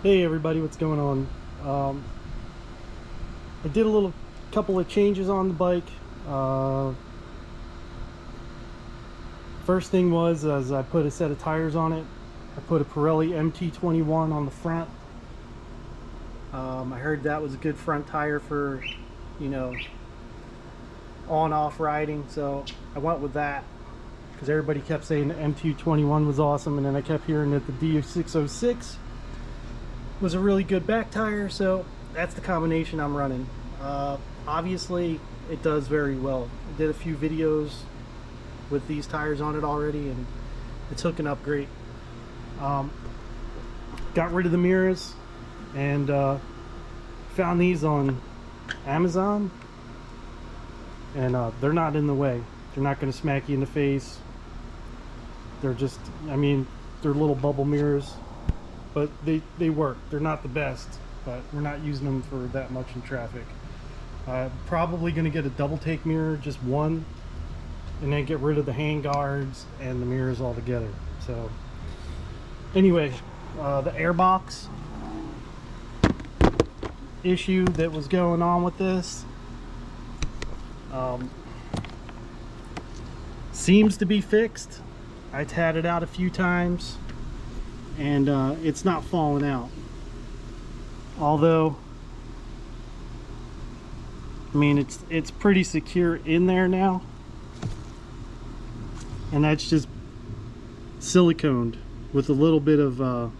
Hey everybody, what's going on? I did a couple of changes on the bike. First thing was, as I put a set of tires on it. I put a Pirelli MT21 on the front. I heard that was a good front tire for, you know, on-off riding, so I went with that because everybody kept saying the MT21 was awesome, and then I kept hearing that the D606 was a really good back tire, so that's the combination I'm running. Obviously it does very well. I did a few videos with these tires on it already, and it's hooking up great. Got rid of the mirrors and found these on Amazon, and they're not in the way. They're not going to smack you in the face. They're just, I mean, they're little bubble mirrors, but they work. They're not the best, but we're not using them for that much in traffic. Probably going to get a double take mirror, just one, and then get rid of the hand guards and the mirrors altogether. So anyway, the Airbox issue that was going on with this seems to be fixed. I've had it out a few times, and it's not falling out. Although, I mean, it's pretty secure in there now, and that's just siliconed with a little bit of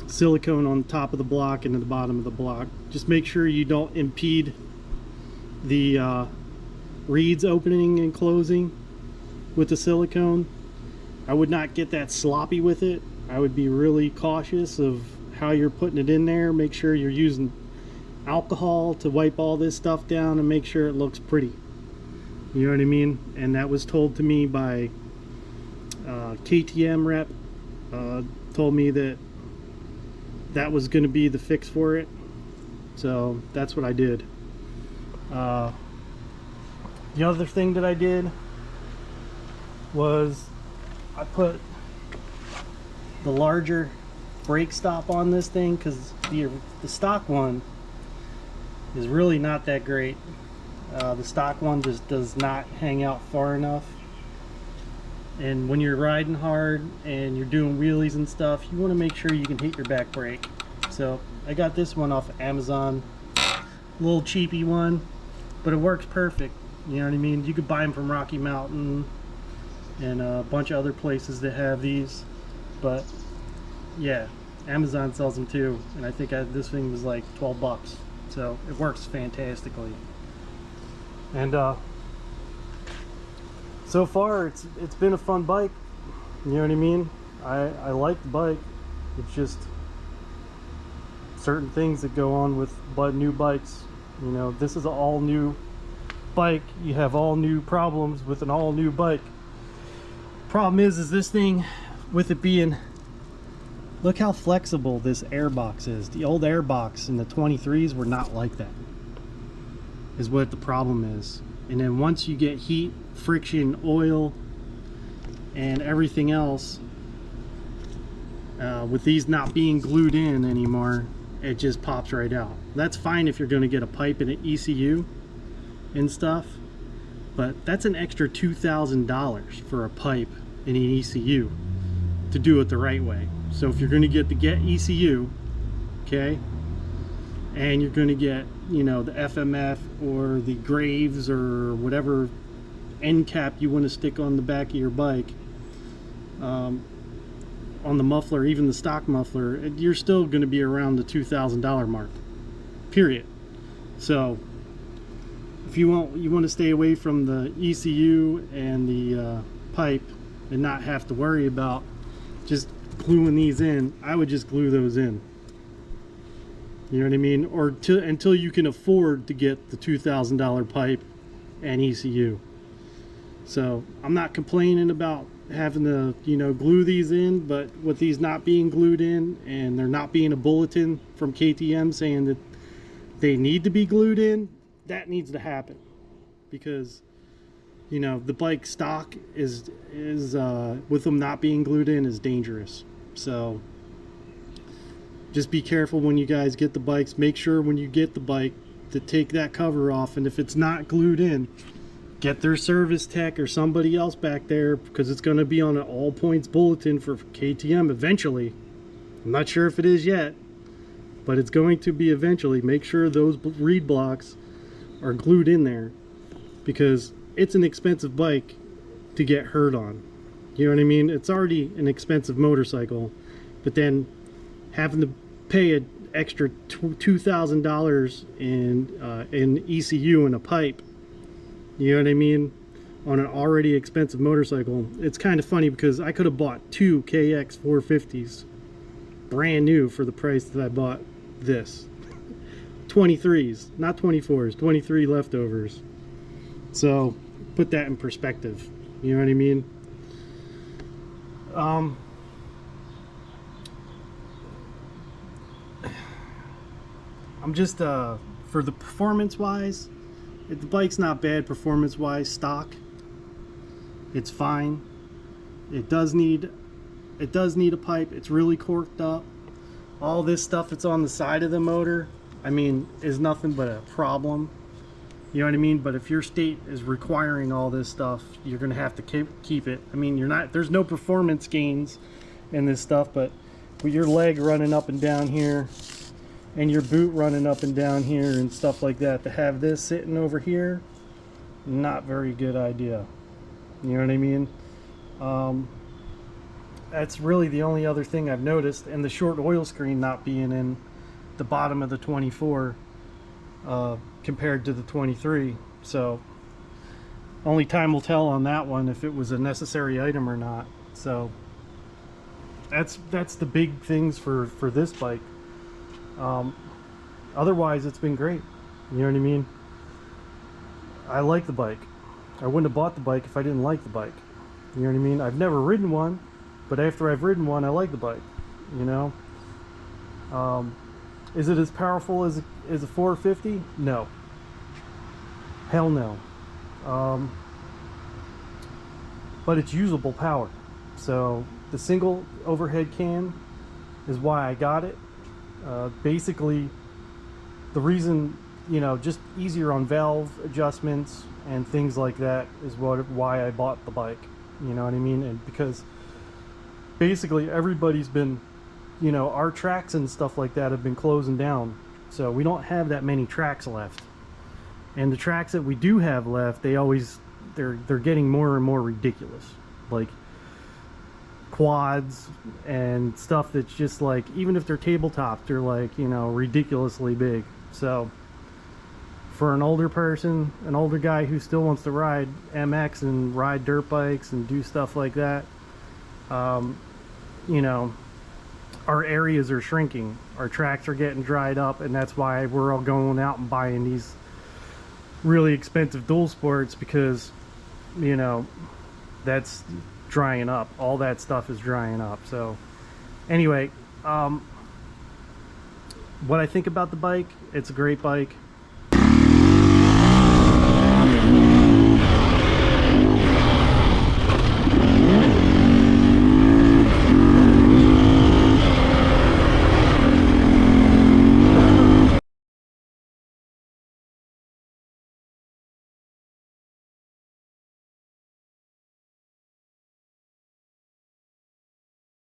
silicone on the top of the block and at the bottom of the block. Just make sure you don't impede the reeds opening and closing with the silicone. I would not get that sloppy with it. I would be really cautious of how you're putting it in there. Make sure you're using alcohol to wipe all this stuff down and make sure it looks pretty. You know what I mean? And that was told to me by KTM rep. Told me that that was going to be the fix for it, so that's what I did. The other thing that I did was I put the larger brake stop on this thing, because the stock one is really not that great. The stock one just does not hang out far enough, and when you're riding hard and you're doing wheelies and stuff, you want to make sure you can hit your back brake. So I got this one off of Amazon, a little cheapy one, but it works perfect. You know what I mean? You could buy them from Rocky Mountain and a bunch of other places that have these, but yeah, Amazon sells them too, and I think this thing was like 12 bucks, so it works fantastically. And so far it's been a fun bike. You know what I mean? I like the bike. It's just certain things that go on with new bikes. You know, this is an all new bike. You have all new problems with an all new bike. Problem is this thing, with it being, look how flexible this Airbox is. The old Airbox in the 23s were not like that, is what the problem is. And then once you get heat, friction, oil, and everything else, with these not being glued in anymore, it just pops right out. That's fine if you're going to get a pipe and an ECU and stuff, but that's an extra $2,000 for a pipe and an ECU to do it the right way. So if you're going to get the ECU, okay, and you're going to get, you know, the FMF or the Graves or whatever end cap you want to stick on the back of your bike, on the muffler, even the stock muffler, you're still going to be around the $2,000 mark, period. So if you want to stay away from the ECU and the pipe and not have to worry about just gluing these in, I would just glue those in. You know what I mean? Or until you can afford to get the $2,000 pipe and ECU. So I'm not complaining about having to, you know, glue these in, but with these not being glued in and there not being a bulletin from KTM saying that they need to be glued in, that needs to happen, because, you know, the bike stock is with them not being glued in is dangerous. So just be careful when you guys get the bikes. Make sure when you get the bike to take that cover off, and if it's not glued in, get their service tech or somebody else back there, because it's going to be on an all points bulletin for KTM eventually. I'm not sure if it is yet, but it's going to be eventually. Make sure those reed blocks are glued in there, because it's an expensive bike to get hurt on. You know what I mean? It's already an expensive motorcycle, but then having to pay an extra $2,000 in ECU and a pipe, you know what I mean, on an already expensive motorcycle. It's kind of funny because I could have bought 2 KX 450s brand new for the price that I bought this. 23s, not 24s, 23 leftovers. So put that in perspective, you know what I mean? I'm just for the performance wise, the bike's not bad performance wise. Stock, it's fine. It does need a pipe. It's really corked up. All this stuff that's on the side of the motor, I mean, is nothing but a problem. You know what I mean? But if your state is requiring all this stuff, you're gonna have to keep it. I mean, there's no performance gains in this stuff, but with your leg running up and down here and your boot running up and down here and stuff like that, to have this sitting over here, not very good idea. You know what I mean? That's really the only other thing I've noticed, and the short oil screen not being in the bottom of the 24 compared to the 23. So only time will tell on that one if it was a necessary item or not. So that's the big things for this bike. Otherwise, it's been great. You know what I mean? I like the bike. I wouldn't have bought the bike if I didn't like the bike. You know what I mean? I've never ridden one, but after I've ridden one, I like the bike. You know? Is it as powerful as a 450? No. Hell no. But it's usable power. So the single overhead cam is why I got it. Basically, the reason, you know, just easier on valve adjustments and things like that is why I bought the bike. You know what I mean? And because basically everybody's been, you know, our tracks and stuff like that have been closing down, so we don't have that many tracks left. And the tracks that we do have left, they're getting more and more ridiculous, like quads and stuff that's just like, even if they're tabletops, they're like, you know, ridiculously big. So for an older person, an older guy who still wants to ride MX and ride dirt bikes and do stuff like that, you know, our areas are shrinking, our tracks are getting dried up, and that's why we're all going out and buying these really expensive dual sports, because, you know, that's drying up. All that stuff is drying up. So anyway, what I think about the bike, it's a great bike.